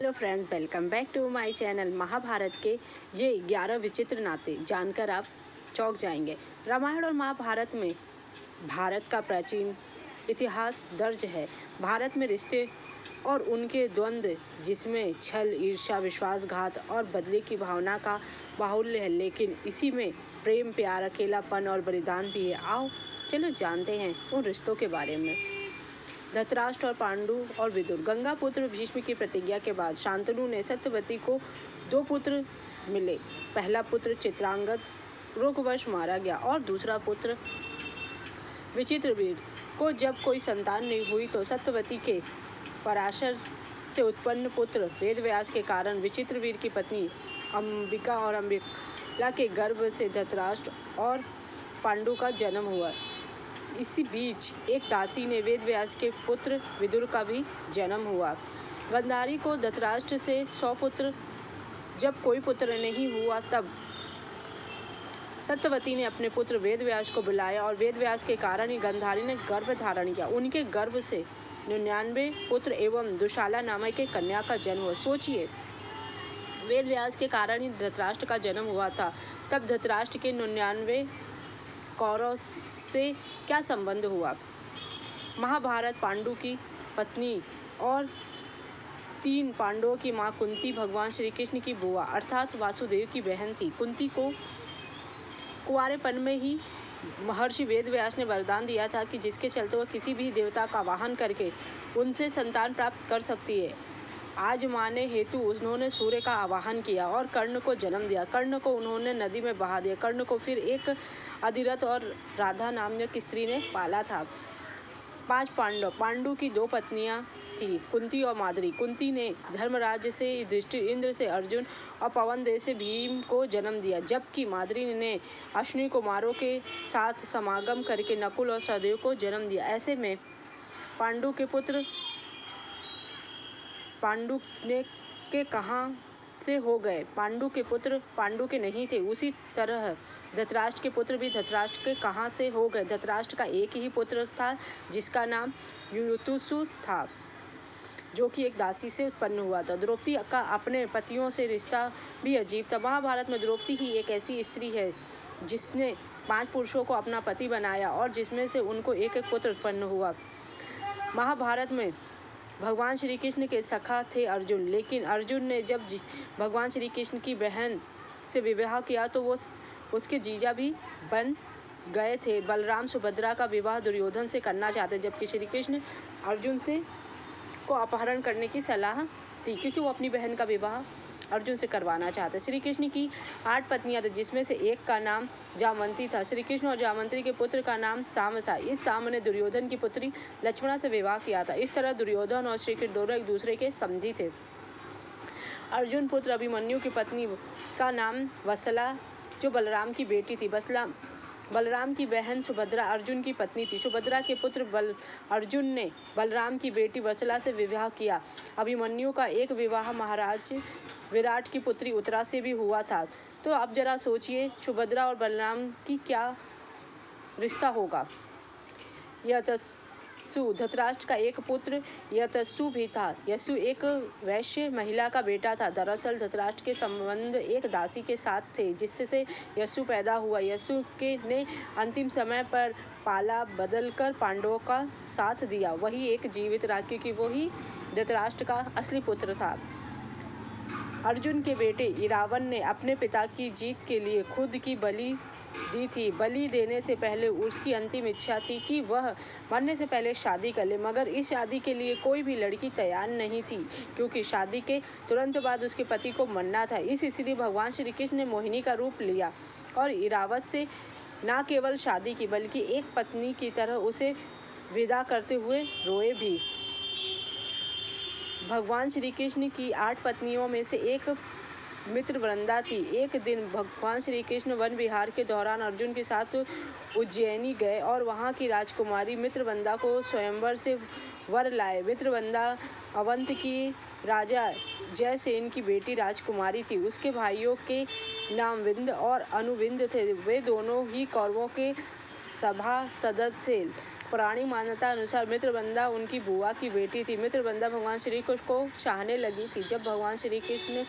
Hello friends, welcome back to my channel. Mahabharat के ये 11 विचित्र नाते जानकर आप चौंक जाएंगे। रामायण और महाभारत में भारत का प्राचीन इतिहास दर्ज है। भारत में रिश्ते और उनके द्वंद्व, जिसमें छल, ईर्ष्या, विश्वासघात और बदले की भावना का बाहुल्य है, लेकिन इसी में प्रेम, प्यार, अकेलापन और बलिदान भी है। आओ चलो जानते हैं उन रिश्तों के बारे में। धृतराष्ट्र और पांडु और विदुर। गंगा पुत्र भीष्म की प्रतिज्ञा के बाद शांतनु ने सत्यवती को 2 पुत्र मिले। पहला पुत्र चित्रांगद रोगवश मारा गया और दूसरा पुत्र विचित्रवीर को जब कोई संतान नहीं हुई तो सत्यवती के पराशर से उत्पन्न पुत्र वेदव्यास के कारण विचित्रवीर की पत्नी अंबिका और अंबिका के गर्भ से धृतराष्ट्र और पांडु का जन्म हुआ। इसी बीच एक दासी ने वेदव्यास के पुत्र विदुर का भी जन्म हुआ। गांधारी को धृतराष्ट्र से 100 पुत्र, जब कोई पुत्र नहीं हुआ तब सत्यवती ने अपने पुत्र वेदव्यास को बुलाया और वेदव्यास के कारण ही गांधारी ने गर्भ धारण किया। उनके गर्भ से 99 पुत्र एवं दुशाला नामक एक कन्या का जन्म हुआ। सोचिए, वेदव्यास के कारण ही धृतराष्ट्र का जन्म हुआ था, तब धृतराष्ट्र के 99 कौरव से क्या संबंध हुआ। महाभारत। पांडु की पत्नी और 3 पांडवों की मां कुंती भगवान श्री कृष्ण की बुआ अर्थात वासुदेव की बहन थी। कुंती को कुंवारेपन में ही महर्षि वेदव्यास ने वरदान दिया था कि जिसके चलते वह किसी भी देवता का वाहन करके उनसे संतान प्राप्त कर सकती है। आजमाने हेतु उन्होंने सूर्य का आवाहन किया और कर्ण को जन्म दिया। कर्ण को उन्होंने नदी में बहा दिया। कर्ण को फिर एक अधिरथ और राधा नामक स्त्री ने पाला था। 5 पांडव। पांडु की 2 पत्नियां थी, कुंती और माद्री। कुंती ने धर्मराज से युधिष्ठिर, इंद्र से अर्जुन और पवन देव से भीम को जन्म दिया, जबकि माद्री ने अश्विनी कुमारों के साथ समागम करके नकुल और सहदेव को जन्म दिया। ऐसे में पांडु के कहाँ से हो गए? पांडु के पुत्र पांडु के नहीं थे। उसी तरह धृतराष्ट्र के पुत्र भी धृतराष्ट्र के कहाँ से हो गए? धृतराष्ट्र का एक ही पुत्र था जिसका नाम युयुत्सु था, जो कि एक दासी से उत्पन्न हुआ था। द्रौपदी का अपने पतियों से रिश्ता भी अजीब था। महाभारत में द्रौपदी ही एक ऐसी स्त्री है जिसने 5 पुरुषों को अपना पति बनाया और जिसमें से उनको एक एक पुत्र उत्पन्न हुआ। महाभारत में भगवान श्री कृष्ण के सखा थे अर्जुन, लेकिन अर्जुन ने जब भगवान श्री कृष्ण की बहन से विवाह किया तो वो उसके जीजा भी बन गए थे। बलराम सुभद्रा का विवाह दुर्योधन से करना चाहते, जबकि श्री कृष्ण अर्जुन से को अपहरण करने की सलाह थी, क्योंकि वो अपनी बहन का विवाह अर्जुन से करवाना चाहते। श्री कृष्ण की 8 पत्नियां थी, जिसमें से एक का नाम जामवंती था। श्री कृष्ण और जामवंती के पुत्र का नाम साम था। इस साम ने दुर्योधन की पुत्री लक्ष्मणा से विवाह किया था। इस तरह दुर्योधन और श्री कृष्ण दोनों एक दूसरे के समधी थे। अर्जुन पुत्र अभिमन्यु की पत्नी का नाम वत्सला, जो बलराम की बेटी थी। बलराम की बहन सुभद्रा अर्जुन की पत्नी थी। सुभद्रा के पुत्र अर्जुन ने बलराम की बेटी वत्सला से विवाह किया। अभिमन्यु का एक विवाह महाराज विराट की पुत्री उत्तरा से भी हुआ था। तो अब जरा सोचिए, सुभद्रा और बलराम की क्या रिश्ता होगा। धृतराष्ट्र का एक पुत्र यशु भी था। यशु एक वैश्य महिला का बेटा था। दरअसल धृतराष्ट्र के संबंध एक दासी के साथ थे, जिससे यशु पैदा हुआ। यशु ने अंतिम समय पर पाला बदलकर पांडवों का साथ दिया। वही एक जीवित रहा, क्योंकि वही धृतराष्ट्र का असली पुत्र था। अर्जुन के बेटे इरावन ने अपने पिता की जीत के लिए खुद की बलि दी थी। बलि देने से पहले उसकी अंतिम इच्छा थी कि वह मरने से पहले शादी कर ले, मगर इस शादी के लिए कोई भी लड़की तैयार नहीं थी, क्योंकि शादी के तुरंत बाद उसके पति को मरना था। इसलिए भगवान श्री कृष्ण ने मोहिनी का रूप लिया और इरावत से न केवल शादी की, बल्कि एक पत्नी की तरह उसे विदा करते हुए रोए भी। भगवान श्री कृष्ण की 8 पत्नियों में से एक मित्रवृंदा थी। एक दिन भगवान श्री कृष्ण वन विहार के दौरान अर्जुन के साथ उज्जैनी गए और वहां की राजकुमारी मित्रवृंदा को स्वयंवर से वर लाए। मित्रवृंदा अवंत की राजा जयसेन की बेटी राजकुमारी थी। उसके भाइयों के नाम विंद और अनुविंद थे। वे दोनों ही कौरवों के सभासद थे। पौराणिक मान्यता अनुसार मित्रवंदा उनकी बुआ की बेटी थी। मित्रवंदा भगवान श्री कृष्ण को चाहने लगी थी। जब भगवान श्री कृष्ण